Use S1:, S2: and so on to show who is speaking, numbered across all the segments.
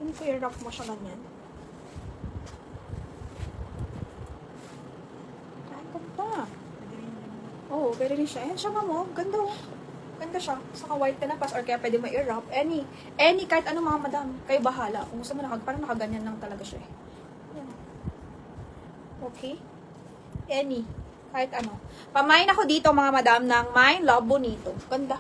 S1: Hindi ko i-wrap mo siya ganyan. Ay, ganda. Oo, pwede rin siya. Ayan siya, ma'am, oh. Ganda, oh. Ganda siya. Saka white ka na pas, or kaya pwede mo i-wrap. Any, kahit ano, mga madam. Kayo bahala. Kung gusto mo parang nakaganyan lang talaga siya, eh. Ayan. Okay? Any. Kahit ano. Pamain ako dito, mga madam, ng Mine Love Bonito. Ganda.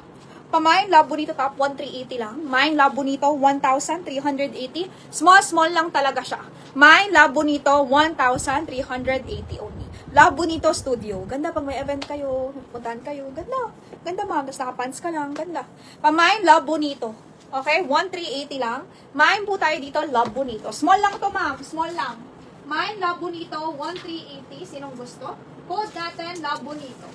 S1: Pamain Love Bonito top, 1,380 lang. Mine Love Bonito, 1,380. Small lang talaga siya. Mine Love Bonito, 1,380 only. Love Bonito Studio. Ganda pag may event kayo, puntahan kayo. Ganda. Ganda, ma'am. Tapos nakapants ka lang. Ganda. Pamain Love Bonito. Okay? 1,380 lang. Mine po tayo dito, Love Bonito. Small lang to, ma'am. Small lang. Mine Love Bonito, 1,380. Sinong gusto? Code natin, Love Bonito.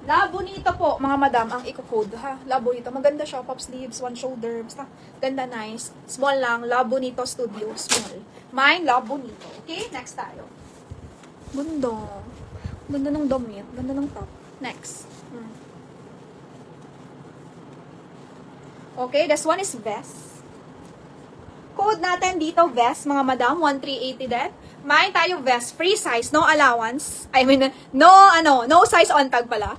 S1: Love Bonito po, mga madam, ang i-code, ha? Love Bonito. Maganda siya. Pop sleeves, one shoulder. Basta, ganda, nice. Small lang. Love Bonito Studio. Small. Mine, Love Bonito. Okay? Next tayo. Ganda. Ganda ng damit. Ganda ng top. Next. Okay, this one is vest. Code natin dito, vest, mga madam, 1,380 din. Mine tayo vest, free size, no allowance. I mean, no size on tag pala.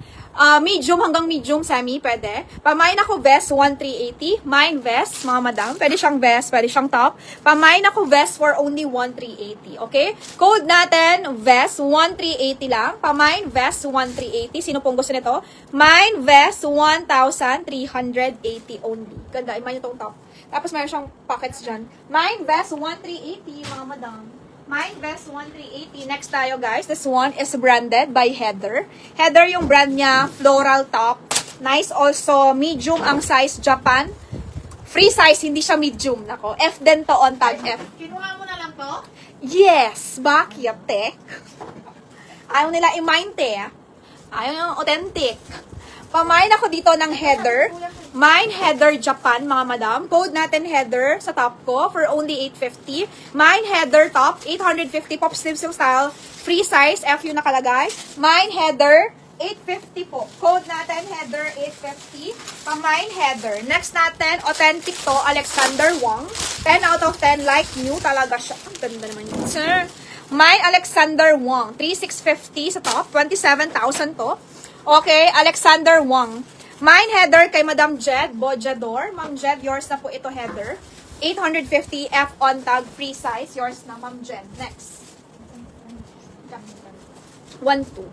S1: Medium hanggang medium semi, pwede. Pamain ako vest, 1,380. Mine vest, mga madam. Pwede siyang vest, pwede siyang top. Pamain ako vest for only 1,380. Okay? Code natin, vest, 1,380 lang. Pamain vest, 1,380. Sino pong gusto nito? Mine vest, 1,380 only. Ganda, iman itong top. Tapos mayroon siyang pockets dyan. Mine vest, 1,380, mga madam. Mine vest, 1,380. Next tayo, guys. This one is branded by Heather. Heather yung brand niya, floral top. Nice also. Medium ang size, Japan. Free size, hindi siya medium. Nako, F din to, on tag F.
S2: Kinuha mo na lang to?
S1: Yes, bakit, te? Ayaw nila i-mind, te. Ayaw yung authentic. Pamain ako dito ng Heather. Mine Heather Japan, mga madam. Code natin Heather sa top ko for only 850. Mine Heather top, 850 pop sleeves yung style. Free size, F yung nakalagay. Mine Heather, 850 po. Code natin Heather, 850. Pamine Heather. Next natin, authentic to, Alexander Wang. 10 out of 10, like new talaga siya. Ang ganda naman yun, sir. Mine Alexander Wang, 3,650 sa top, 27,000 to. Okay, Alexander Wang. Mine Heather kay Madam Jed, Bojador. Ma'am Jed, yours na po ito, Heather. 850 F on tag, free size. Yours na, Ma'am Jed. Next. 1-2.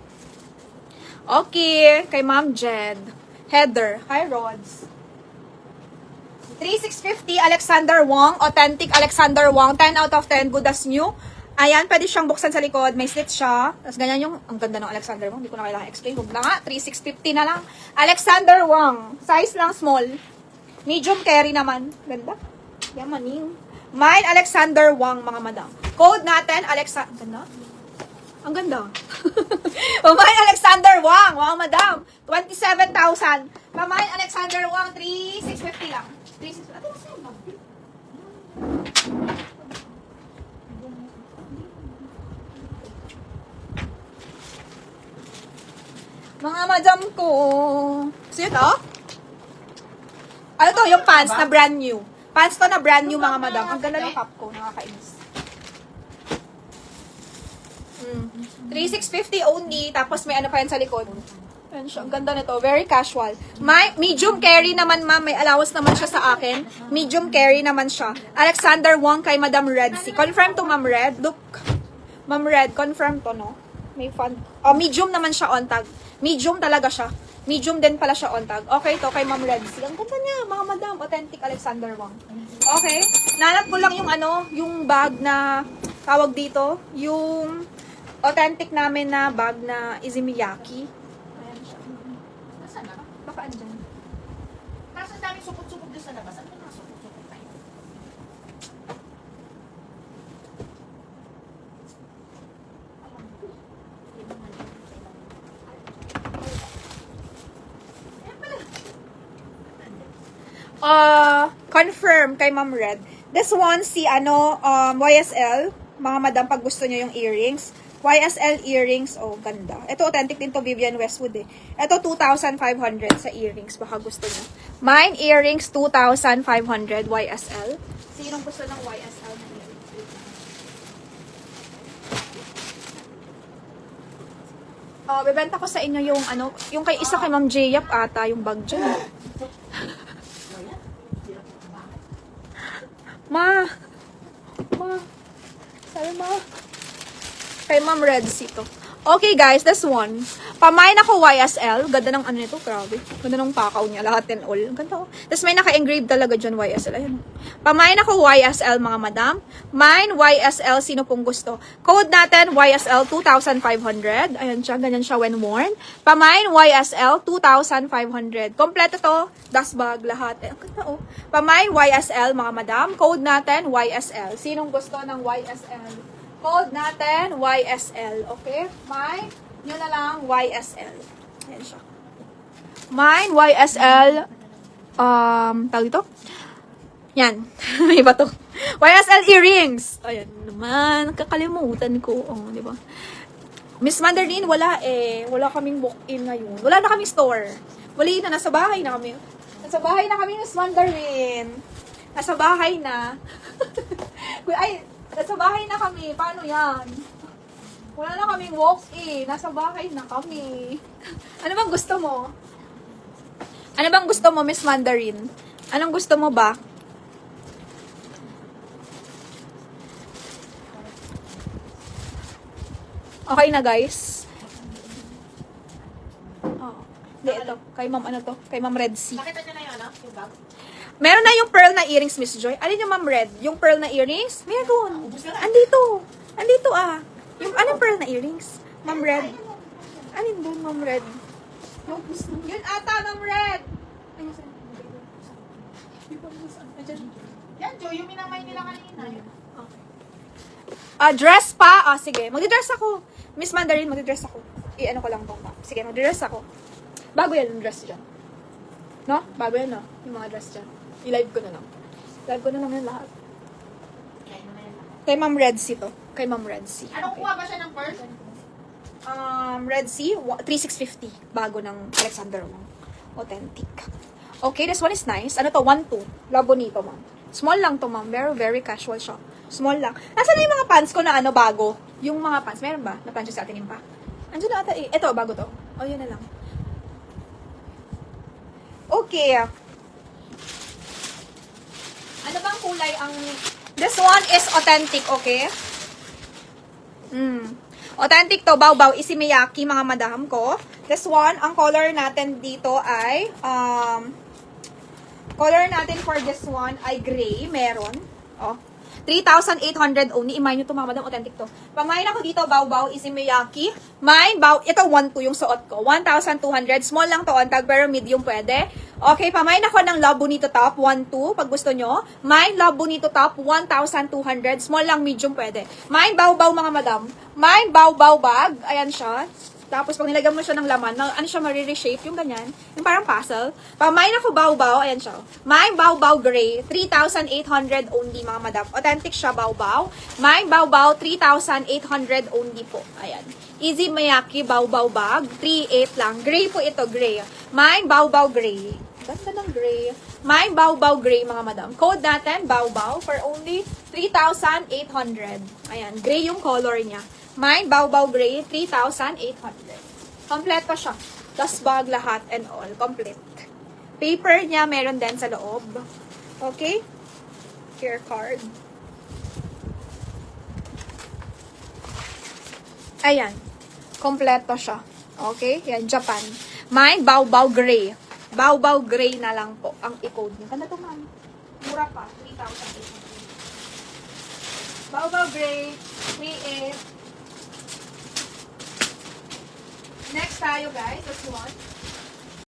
S1: Okay, kay Ma'am Jed. Heather. Hi, Rods. 3,650 Alexander Wang. Authentic Alexander Wang. 10 out of 10. Good as new. Ayan, pwede siyang buksan sa likod. May slit siya. Tapos ganyan yung, ang ganda ng Alexander Wang. Hindi ko na kailangan explain. Huwag na nga, 3,650 na lang. Alexander Wang. Size lang small. Medium carry naman. Ganda. Yamaning. Mine Alexander Wang, mga madam. Code natin, Ganda. Ang ganda. Mine Alexander Wang, mga madam. 27,000. Mine Alexander Wang, 3,650 lang. 3,650. Ito kasi yung babi. Mga madam ko. So ito? Ano to? Yung pants na brand new. Pants to na brand new, mga madam. Ang ganda ng top ko. Nakakainis. 3,650 only. Tapos may ano pa yan sa likod. Ayan siya. Ang ganda nito. Very casual. May medium carry naman, ma'am. May allowance naman siya sa akin. Medium carry naman siya. Alexander Wang kay Madam Red. Confirm to, Ma'am Red. Look. Ma'am Red, confirm to, no? May fun. Oh, medium naman siya on tag. Medium talaga siya. Medium din pala siya on tag. Okay, to kay Ma'am Red. Ang ganda niya, mga madam. Authentic Alexander Wang. Okay. Nanap ko lang yung ano, yung bag na tawag dito. Yung authentic namin na bag na Izumiyaki. Ayan siya.
S2: Nasaan na?
S1: Baka andyan.
S2: Kaso ang daming supot-supot doon sa labas. Ano yung mga supot-supot tayo?
S1: Confirm kay Ma'am Red. This one, si YSL. Mga madam, pag gusto nyo yung earrings. YSL earrings. Oh, ganda. Ito, authentic din to, Vivienne Westwood eh. Ito, 2,500 sa earrings. Baka gusto niyo. Mine earrings, 2,500 YSL. Sinong gusto ng YSL na earrings? Bebenta ko sa inyo yung ano, yung kay isa kay Ma'am Jayap ata, yung bag dyan. Ma! Sabi ma. Kay Ma'am Red to. Okay guys, this one. Pamain ako YSL. Ganda ng ano nito, grabe. Ganda ng pakaw niya, lahat and all. Ganda oh. Tapos may naka-engrave talaga dyan YSL. Ayun. Pamain ako YSL mga madam. Mine YSL, sino pong gusto. Code natin YSL 2,500. Ayan siya, ganyan siya when worn. Pamain YSL 2,500. Kompleto to. Dust bag, lahat. Eh, ang ganda oh. Pamain YSL mga madam. Code natin YSL. Sinong gusto ng YSL? Code natin, YSL. Okay? Mine, yun na lang, YSL. Ayan siya. Mine, YSL. Tawag dito? Yan. May bato. YSL earrings. Ayan naman. Kakalimutan ko. Oh, di ba? Miss Mandarin, wala eh. Wala kaming walk-in ngayon. Wala na kaming store. Wala na. Nasa bahay na kami. Nasa bahay na kami, Miss Mandarin. Nasa bahay na. Ay, nasa bahay na kami. Paano yan? Wala na kaming walk-in. Nasa bahay na kami. Ano bang gusto mo? Ano bang gusto mo, Miss Mandarin? Anong gusto mo ba? Okay na, guys. Oh. Hindi, ito. Kay Ma'am, ano to? Kay Ma'am Red Sea.
S2: Nakita niyo na yun, ano? Yung bag?
S1: Meron na yung pearl na earrings, Miss Joy. Alin yung Ma'am Red? Yung pearl na earrings? Meron. Andito. Andito ah. Yung anong pearl na earrings? Ma'am Red. Alin doon, Ma'am Red? Yun ata, Ma'am Red. Ayun, saan?
S2: Yan, Jo, yung minamay nila kanina. Yun.
S1: Dress pa? Sige. Magdi-dress ako. Miss Mandarin, magdi-dress ako. I-ano ko lang tong pa. Sige, magdi-dress ako. Bago yan yung dress dyan. No? Bago yan, no? Yung mga dress dyan. I-live ko na lang. Live ko na lang yan lahat. Kay Ma'am Red Sea to. Kay Ma'am Red Sea.
S2: Anong kuha ba siya ng pearl?
S1: Red Sea, 3,650. Bago ng Alexander Wang. Authentic. Okay, this one is nice. Ano to? 1,2. Labo nito, ma'am. Small lang to, ma'am. Very, very casual siya. Small lang. Nasaan na yung mga pants ko na ano, bago? Yung mga pants. Meron ba? Na pants sa atin pa? Andiyan na ata eh. Ito, bago to. Oh, yun na lang. Okay. Ano bang kulay ang... This one is authentic, okay? Authentic to, Baw-Baw, Isimiyaki, mga madam ko. This one, ang color natin dito ay... color natin for this one ay gray. Meron. Oh. 3,800 only. Imagine nyo ito, mga madam. Authentic to. Pamain ako dito, Baw-Baw, Isimiyaki. Mine, ito 1,2 yung suot ko. 1,200. Small lang to, ontag, pero medium pwede. Okay, pamain ako ng Love Bonito top. 1,2 pag gusto nyo. Mine, Love Bonito top. 1,200. Small lang, medium pwede. Mine, Baw-Baw, mga madam. Mine, Baw-Baw bag. Ayan siya. Tapos, pag nilagyan mo siya ng laman, ano siya, marireshape, yung ganyan. Yung parang puzzle. Pamain ako Baw-Baw, ayan siya. Mine Baw-Baw gray, 3,800 only, mga madam. Authentic siya, Baw-Baw. Mine Baw-Baw, 3,800 only po. Ayan. Easy Miyaki Baw-Baw bag, 3,800 lang. Gray po ito, gray. Mine Baw-Baw gray. Ganda ng gray. Mine Baw-Baw gray, mga madam. Code natin, Baw-Baw, for only 3,800. Ayan, gray yung color niya. Mine, Baw-Baw Gray, 3,800. Kompleto siya. Dust bag lahat and all. Complete. Paper niya meron din sa loob. Okay? Care card. Ayan. Kompleto siya. Okay? Yan, Japan. Mine, Baw-Baw Gray. Baw-Baw Gray na lang po ang i-code niyo. Ganda to, ma'am. Mura pa. 3,800. Baw-Baw Gray, 3,800. Next tayo, guys. This one.